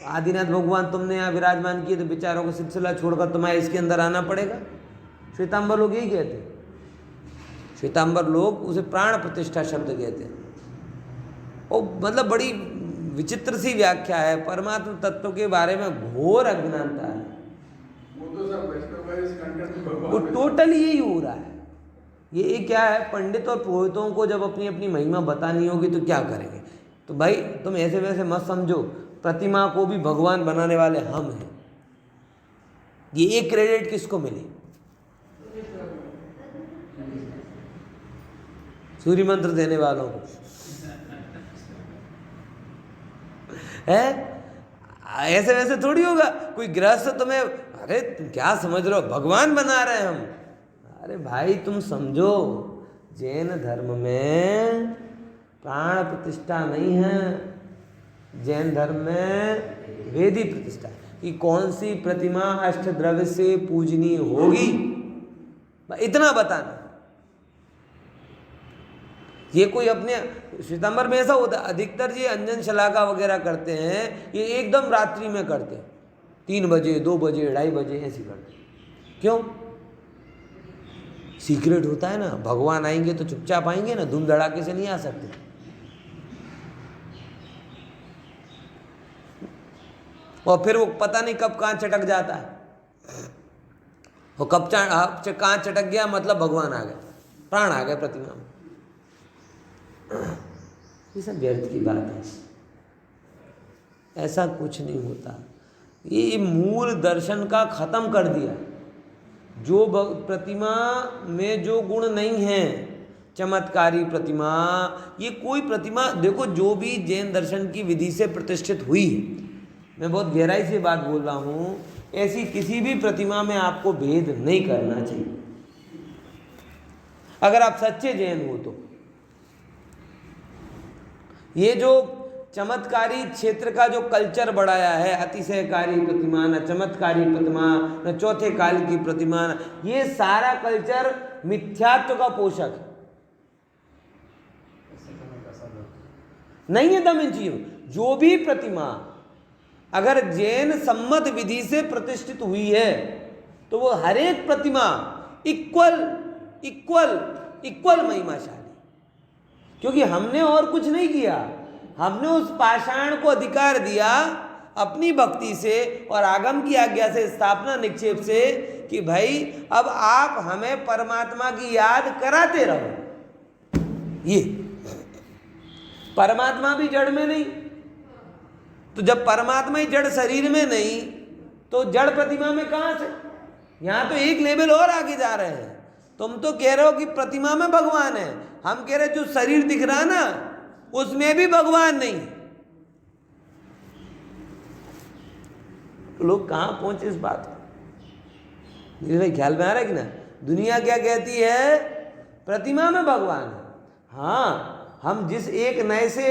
आदिनाथ भगवान तुमने यहाँ विराजमान किए तो बेचारों को सिलसिला छोड़कर तुम्हें इसके अंदर आना पड़ेगा। श्वेतांबर लोग यही कहते, श्वेतांबर लोग उसे प्राण प्रतिष्ठा शब्द कहते हैं। और मतलब बड़ी विचित्र सी व्याख्या है, परमात्म तत्व के बारे में घोर अज्ञानता है। वो टोटल यही हो रहा है। ये क्या है, पंडित और पुरोहितों को जब अपनी अपनी महिमा बतानी होगी तो क्या करेंगे? तो भाई तुम ऐसे वैसे मत समझो, प्रतिमा को भी भगवान बनाने वाले हम हैं। ये एक क्रेडिट किसको मिली? सूर्य मंत्र देने वालों को है। ऐसे वैसे थोड़ी होगा। कोई गृहस्थ तुम्हें, अरे तुम क्या समझ रहे हो, भगवान बना रहे हैं हम। अरे भाई तुम समझो, जैन धर्म में प्राण प्रतिष्ठा नहीं है। जैन धर्म में वेदी प्रतिष्ठा है कि कौन सी प्रतिमा अष्टद्रव्य से पूजनीय होगी, इतना बताना। ये कोई अपने श्वेतांबर में ऐसा होता है, अधिकतर ये अंजन शलाका वगैरह करते हैं, ये एकदम रात्रि में करते हैं, 3 बजे 2 बजे 2:30 बजे ऐसे करते हैं। क्यों? सीक्रेट होता है ना, भगवान आएंगे तो चुपचाप आएंगे ना, धूम धड़ाके से नहीं आ सकते। और फिर वो पता नहीं कब कहाँ चटक जाता है। वो कब कहाँ चटक गया मतलब भगवान आ गए, प्राण आ गए प्रतिमा में। ये सब व्यर्थ की बात है, ऐसा कुछ नहीं होता। ये मूल दर्शन का खत्म कर दिया। जो प्रतिमा में जो गुण नहीं है, चमत्कारी प्रतिमा, ये कोई प्रतिमा देखो, जो भी जैन दर्शन की विधि से प्रतिष्ठित हुई है, मैं बहुत गहराई से बात बोल रहा हूँ, ऐसी किसी भी प्रतिमा में आपको भेद नहीं करना चाहिए अगर आप सच्चे जैन हो तो। ये जो चमत्कारी क्षेत्र का जो कल्चर बढ़ाया है, अतिशयकारी प्रतिमा, न चमत्कारी प्रतिमा, न चौथे काल की प्रतिमा, ये सारा कल्चर मिथ्यात्व का पोषक है। नहीं है दम इन चीजों। जो भी प्रतिमा अगर जैन सम्मत विधि से प्रतिष्ठित हुई है तो वो हर एक प्रतिमा इक्वल महिमाशाली, क्योंकि हमने और कुछ नहीं किया। हमने उस पाषाण को अधिकार दिया अपनी भक्ति से और आगम की आज्ञा से, स्थापना निक्षेप से, कि भाई अब आप हमें परमात्मा की याद कराते रहो। ये परमात्मा भी जड़ में नहीं, तो जब परमात्मा ही जड़ शरीर में नहीं तो जड़ प्रतिमा में कहाँ से? यहाँ तो एक लेवल और आगे जा रहे हैं। तुम तो कह रहे हो कि प्रतिमा में भगवान है, हम कह रहे जो शरीर दिख रहा है ना उसमें भी भगवान नहीं। लोग कहाँ पहुंचे इस बात को? भाई ख्याल में आ रहा है कि ना? दुनिया क्या कहती है? प्रतिमा में भगवान है। हाँ, हम जिस एक नए से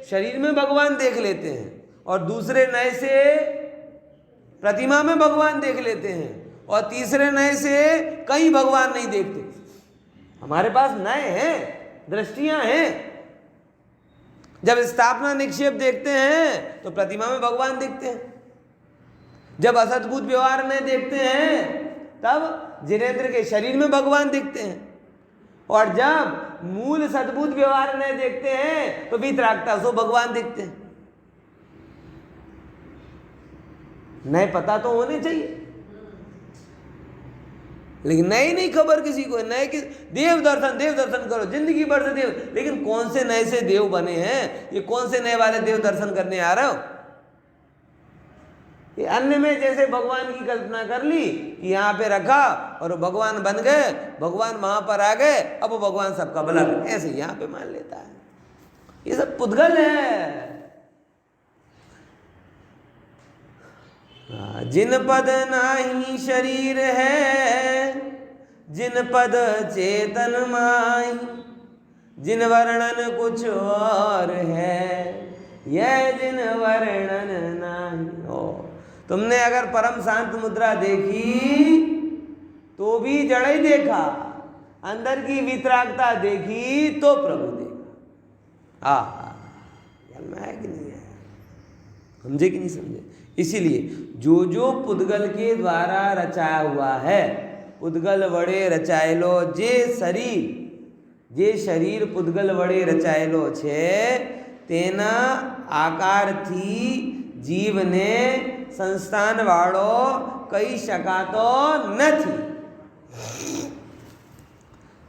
शरीर में भगवान देख लेते हैं और दूसरे नए से प्रतिमा में भगवान देख लेते हैं और तीसरे नए से कहीं भगवान नहीं देखते। हमारे पास नए हैं, दृष्टियां हैं। जब स्थापना निक्षेप देखते हैं तो प्रतिमा में भगवान दिखते हैं। जब असद्भुत व्यवहार में देखते हैं तब जिनेंद्र के शरीर में भगवान दिखते हैं। और जब मूल सद्भुत व्यवहार में देखते हैं तो वीतरागता सो भगवान दिखते हैं। नए पता तो होने चाहिए, लेकिन नई नहीं खबर किसी को। नए के देव दर्शन करो, जिंदगी भर से देव। लेकिन कौन से नए से देव बने हैं? ये कौन से नए वाले देव दर्शन करने आ रहे हो? ये अन्य में जैसे भगवान की कल्पना कर ली कि यहाँ पे रखा और वो भगवान बन गए, भगवान वहां पर आ गए, अब वो भगवान सबका भला करे, ऐसे यहाँ पे मान लेता है। ये सब पुद्गल है। जिन पद नाही शरीर है, जिन पद चेतन माही, जिन वर्णन कुछ और है, यह जिन वर्णन नाही। ओ तुमने अगर परम शांत मुद्रा देखी तो भी जड़ ही देखा, अंदर की वितरागता देखी तो प्रभु देखा। में है कि नहीं है? समझे कि नहीं समझे? इसीलिए जो जो पुद्गल के द्वारा रचाया हुआ है, पुद्गल वड़े रचायलो जे शरीर, જે શરીર પૂદગલ વડે રચાયેલો છે તેના આકારથી જીવને સંસ્થાનવાળો કહી શકાતો નથી,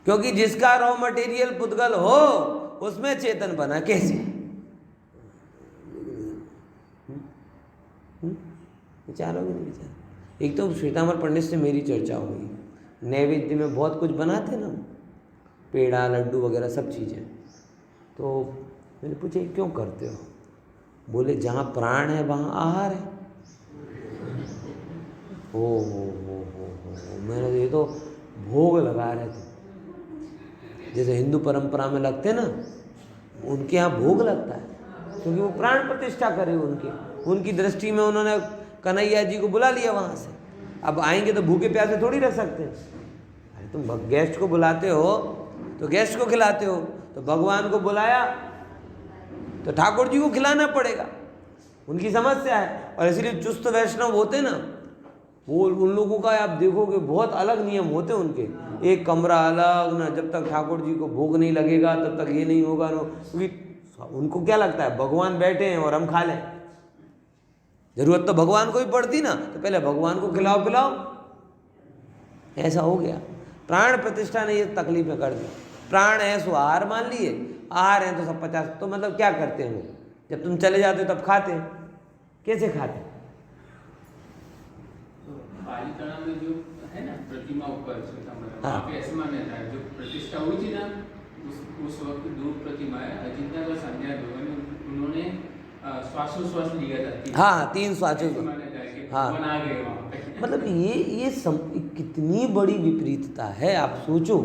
क्योंकि जिसका रॉ मटेरियल पुद्गल हो उसमें चेतन बना कैसे? विचारोगे नहीं विचार? एक तो श्वेतांबर पंडित से मेरी चर्चा हो गई, नैवेद्य में बहुत कुछ बनाते ना, पेड़ा लड्डू वगैरह सब चीज़ें, तो मैंने पूछा क्यों करते हो? बोले जहाँ प्राण है वहाँ आहार है। हो मैंने ये तो भोग लगा रहे थे, जैसे हिंदू परंपरा में लगते ना, उनके यहाँ भोग लगता है, क्योंकि वो प्राण प्रतिष्ठा करे उनकी दृष्टि में उन्होंने कन्हैया जी को बुला लिया वहाँ से। अब आएंगे तो भूखे प्यासे थोड़ी रह सकते हैं। अरे तुम गेस्ट को बुलाते हो तो गेस्ट को खिलाते हो, तो भगवान को बुलाया तो ठाकुर जी को खिलाना पड़ेगा, उनकी समस्या है। और इसलिए चुस्त वैष्णव होते ना, वो उन लोगों का आप देखोगे बहुत अलग नियम होते हैं उनके, एक कमरा अलग ना, जब तक ठाकुर जी को भोग नहीं लगेगा तब तक ये नहीं होगा ना, क्योंकि उनको क्या लगता है भगवान बैठे हैं और हम खा लें, जरूरत तो भगवान को ही पड़ती ना, तो पहले भगवान को खिलाओ पिलाओ। ऐसा हो गया, प्राण प्रतिष्ठा ने ये तकलीफें कर दी। प्राण है सो आहार मान लिए, आहार है तो सब 50, तो मतलब क्या करते हैं वो, जब तुम चले जाते हो तब खाते, कैसे खाते? पालिताना में जो है ना प्रतिमा ऊपर, वहाँ पे ऐसे मान्यता है, जो प्रतिष्ठा हुई थी ना उस वक्त 2 प्रतिमा है, अजिंता का संध्या उन्होंने श्वासोश्वास लिया था। हाँ 3 श्वासोश्वास, हाँ बना गए वहाँ पे। मतलब ये कितनी बड़ी विपरीतता है। आप सोचो,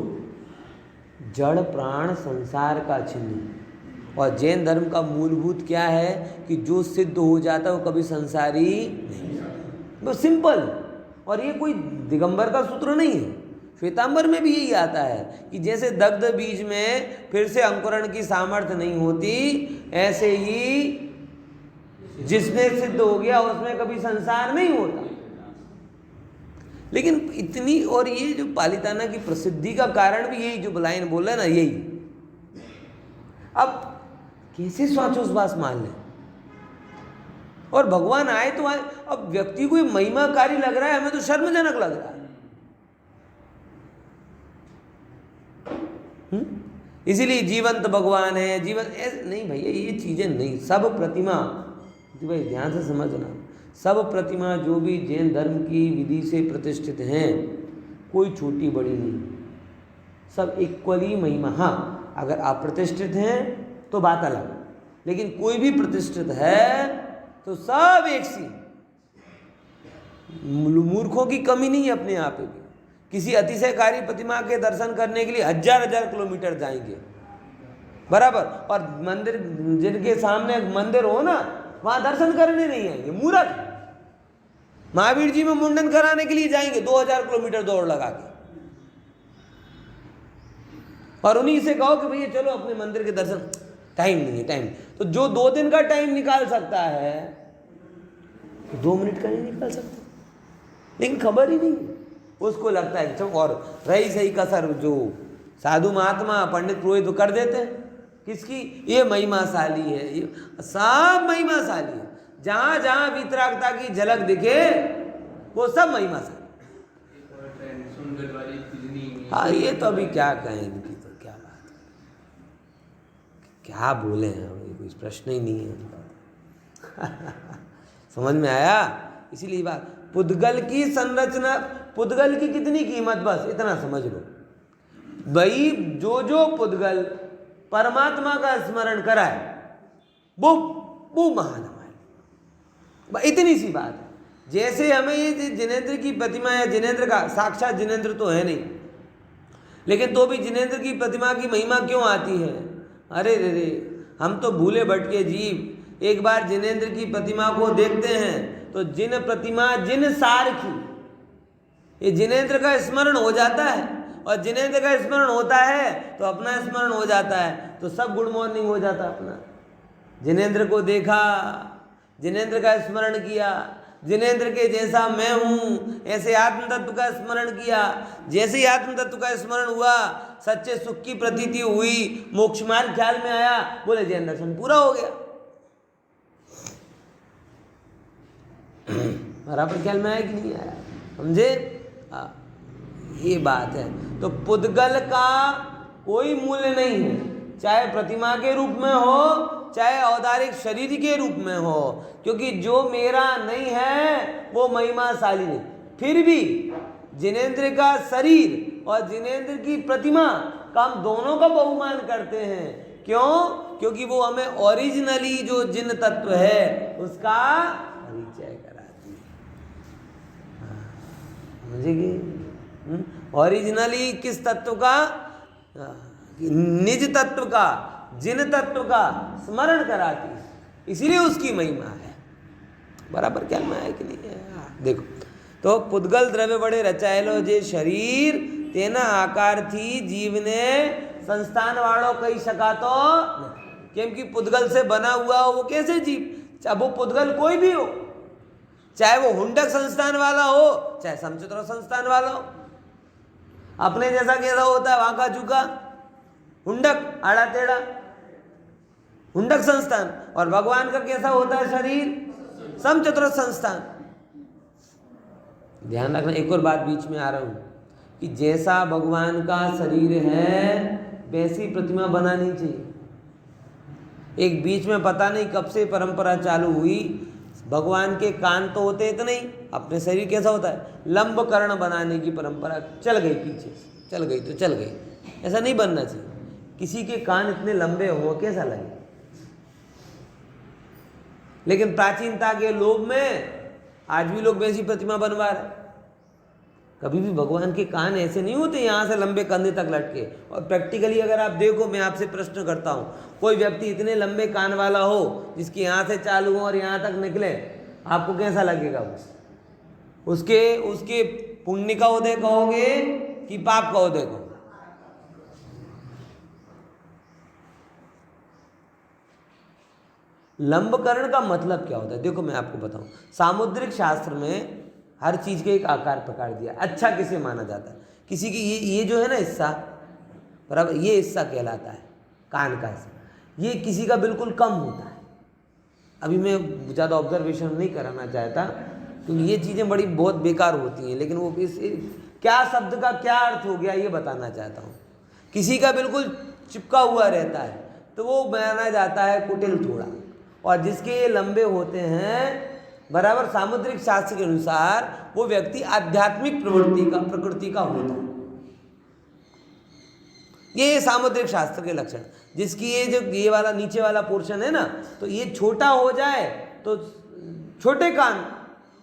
जड़ प्राण संसार का चिन्ह, और जैन धर्म का मूलभूत क्या है कि जो सिद्ध हो जाता है वो कभी संसारी नहीं, बस सिंपल। और ये कोई दिगंबर का सूत्र नहीं है, श्वेतांबर में भी यही आता है कि जैसे दग्ध बीज में फिर से अंकुरण की सामर्थ्य नहीं होती, ऐसे ही जिसने सिद्ध हो गया उसमें कभी संसार नहीं होता। लेकिन इतनी, और ये जो पालिताना की प्रसिद्धि का कारण भी यही जो लाइन बोला ना, यही। अब कैसे श्वासोश्वास मान लें, और भगवान आए तो आए, अब व्यक्ति को महिमाकारी लग रहा है, हमें तो शर्मजनक लग रहा है। इसीलिए जीवंत भगवान है, जीवन ऐसे नहीं भैया, ये चीजें नहीं। सब प्रतिमा, भाई ध्यान से समझना, सब प्रतिमा जो भी जैन धर्म की विधि से प्रतिष्ठित हैं, कोई छोटी बड़ी नहीं, सब इक्वली महिमा। हाँ अगर अप्रतिष्ठित हैं तो बात अलग, लेकिन कोई भी प्रतिष्ठित है तो सब एक सी। मूर्खों की कमी नहीं है अपने आप में। किसी अतिशयकारी प्रतिमा के दर्शन करने के लिए 1000 किलोमीटर जाएंगे, बराबर, और मंदिर जिनके सामने मंदिर हो ना, वहां दर्शन करने नहीं आएंगे, मूर्ख। महावीर जी में मुंडन कराने के लिए जाएंगे 2000 किलोमीटर दौड़ लगा के, और उन्हीं से कहो कि भैया चलो अपने मंदिर के दर्शन, टाइम नहीं है, टाइम। तो जो 2 दिन का टाइम निकाल सकता है 2 मिनट का नहीं निकाल सकता, लेकिन खबर ही नहीं, उसको लगता है चलो। और रही सही कसर जो साधु महात्मा पंडित पुरोहित तो कर देते हैं, किसकी, ये महिमाशाली है, ये सब महिमाशाली है। जहाँ जहाँ वितरागता की झलक दिखे वो सब महिमाशाली। हाँ ये तो अभी क्या कहें इनकी, तो क्या बात है, क्या बोले हैं, कोई प्रश्न ही नहीं है। समझ में आया? इसीलिए बात, पुद्गल की संरचना, पुद्गल की कितनी कीमत, बस इतना समझ लो भाई। जो पुद्गल परमात्मा का स्मरण कराए वो महान हमारे, इतनी सी बात है। जैसे हमें ये जिनेंद्र की प्रतिमा या जिनेंद्र का, साक्षात जिनेंद्र तो है नहीं, लेकिन तो भी जिनेंद्र की प्रतिमा की महिमा क्यों आती है? अरे रे, हम तो भूले भटके जीव। एक बार जिनेंद्र की प्रतिमा को देखते हैं तो जिन प्रतिमा जिन सार की, ये जिनेंद्र का स्मरण हो जाता है, और जिनेंद्र का स्मरण होता है तो अपना स्मरण हो जाता है, तो सब गुड मॉर्निंग हो जाता अपना। जिनेंद्र को देखा, जिनेंद्र का स्मरण किया, जिनेंद्र के जैसा मैं हूँ, ऐसे आत्म तत्व का स्मरण किया। जैसे ही आत्म तत्व का स्मरण हुआ, सच्चे सुख की प्रतीति हुई, मोक्ष मार्ग ख्याल में आया, बोले जैन दर्शन पूरा हो गया। बराबर ख्याल में आया कि नहीं आया? समझे? ये बात है। तो पुद्गल का कोई मूल्य नहीं है, चाहे प्रतिमा के रूप में हो, चाहे औदारिक शरीर के रूप में हो, क्योंकि जो मेरा नहीं है वो महिमाशाली नहीं। फिर भी जिनेंद्र का शरीर और जिनेंद्र की प्रतिमा का हम दोनों का बहुमान करते हैं। क्यों? क्योंकि वो हमें ओरिजिनली जो जिन तत्व है उसका परिचय कराती है। समझे कि ओरिजिनली किस तत्व का? निज तत्व का, जिन तत्व का स्मरण कराती है, इसीलिए उसकी महिमा है। बराबर क्या में है कि नहीं है? देखो तो पुद्गल द्रव्य बड़े रचायलो जे शरीर तेना आकार थी जीवने संस्थान वालों कही सका तो क्योंकि पुद्गल से बना हुआ हो वो कैसे जीव, चाहे वो पुद्गल कोई भी हो, चाहे वो हुंडक संस्थान वाला हो, चाहे समचित्र संस्थान वाला हो। अपने जैसा कैसा होता है वांका चूका हुंडक, आड़ा टेढ़ा हुंडक संस्थान, और भगवान का कैसा होता है शरीर? समचतुर संस्थान। ध्यान रखना, एक और बात बीच में आ रहा हूं कि जैसा भगवान का शरीर है वैसी प्रतिमा बनानी चाहिए। एक बीच में पता नहीं कब से परंपरा चालू हुई, भगवान के कान तो होते इतने ही, अपने शरीर कैसा होता है, लंब कर्ण बनाने की परंपरा चल गई, पीछे चल गई तो चल गई। ऐसा नहीं बनना चाहिए। किसी के कान इतने लंबे हो कैसा लगे, लेकिन प्राचीनता के लोभ में आज भी लोग वैसी प्रतिमा बनवा रहे। कभी भी भगवान के कान ऐसे नहीं होते यहाँ से लंबे कंधे तक लटके। और प्रैक्टिकली अगर आप देखो, मैं आपसे प्रश्न करता हूँ, कोई व्यक्ति इतने लंबे कान वाला हो जिसके यहाँ से चालू हो और यहाँ तक निकले, आपको कैसा लगेगा? उसके पुण्य का उदय कहोगे कि पाप का उदय कहोगे? लंबकरण का मतलब क्या होता है? देखो मैं आपको बताऊं, सामुद्रिक शास्त्र में हर चीज के एक आकार प्रकार दिया। अच्छा किसे माना जाता है? किसी की ये जो है ना हिस्सा, बराबर, ये हिस्सा कहलाता है कान का हिस्सा, ये किसी का बिल्कुल कम होता है। अभी मैं ज़्यादा ऑब्जर्वेशन नहीं कराना चाहता क्योंकि ये चीज़ें बड़ी बहुत बेकार होती हैं, लेकिन वो क्या शब्द का क्या अर्थ हो गया ये बताना चाहता हूँ। किसी का बिल्कुल चिपका हुआ रहता है तो वो माना जाता है कुटिल थोड़ा, और जिसके ये लंबे होते हैं, बराबर, सामुद्रिक शास्त्र के अनुसार वो व्यक्ति आध्यात्मिक प्रकृति का होता है। ये सामुद्रिक शास्त्र के लक्षण। जिसकी ये जो ये वाला नीचे वाला पोर्शन है ना, तो ये छोटा हो जाए तो छोटे कान,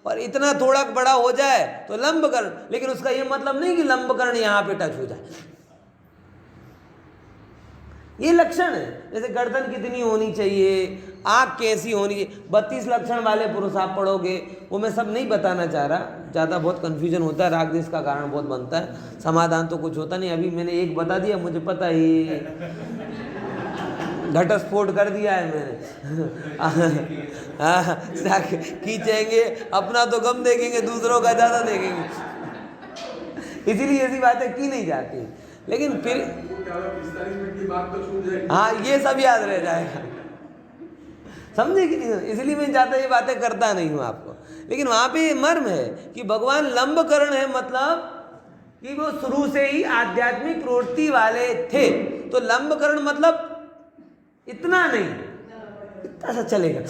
और इतना थोड़ा बड़ा हो जाए तो लंबकर्ण। लेकिन उसका ये मतलब नहीं कि लंबकर्ण यहाँ पे टच हो जाए। ये लक्षण है। जैसे गर्दन कितनी होनी चाहिए, आँख कैसी होनी चाहिए, 32 लक्षण वाले पुरुष आप पढ़ोगे, वो मैं सब नहीं बताना चाह रहा, ज़्यादा बहुत कन्फ्यूजन होता है, राग द्वेष का कारण बहुत बनता है, समाधान तो कुछ होता नहीं। अभी मैंने एक बता दिया, मुझे पता ही घटस्फोट कर दिया है मैंने। खींचेंगे अपना तो कम देखेंगे, दूसरों का ज़्यादा देखेंगे, इसीलिए ऐसी बातें की नहीं जाती। लेकिन फिर हाँ, ये सब याद रह जाएगा, समझे कि नहीं? इसलिए मैं ज़्यादा ये बातें करता नहीं हूँ आपको। लेकिन वहाँ पे मर्म है कि भगवान लंबकर्ण है, मतलब कि वो शुरू से ही आध्यात्मिक प्रवृत्ति वाले थे। तो लंबकर्ण मतलब इतना नहीं, इतना सा चलेगा।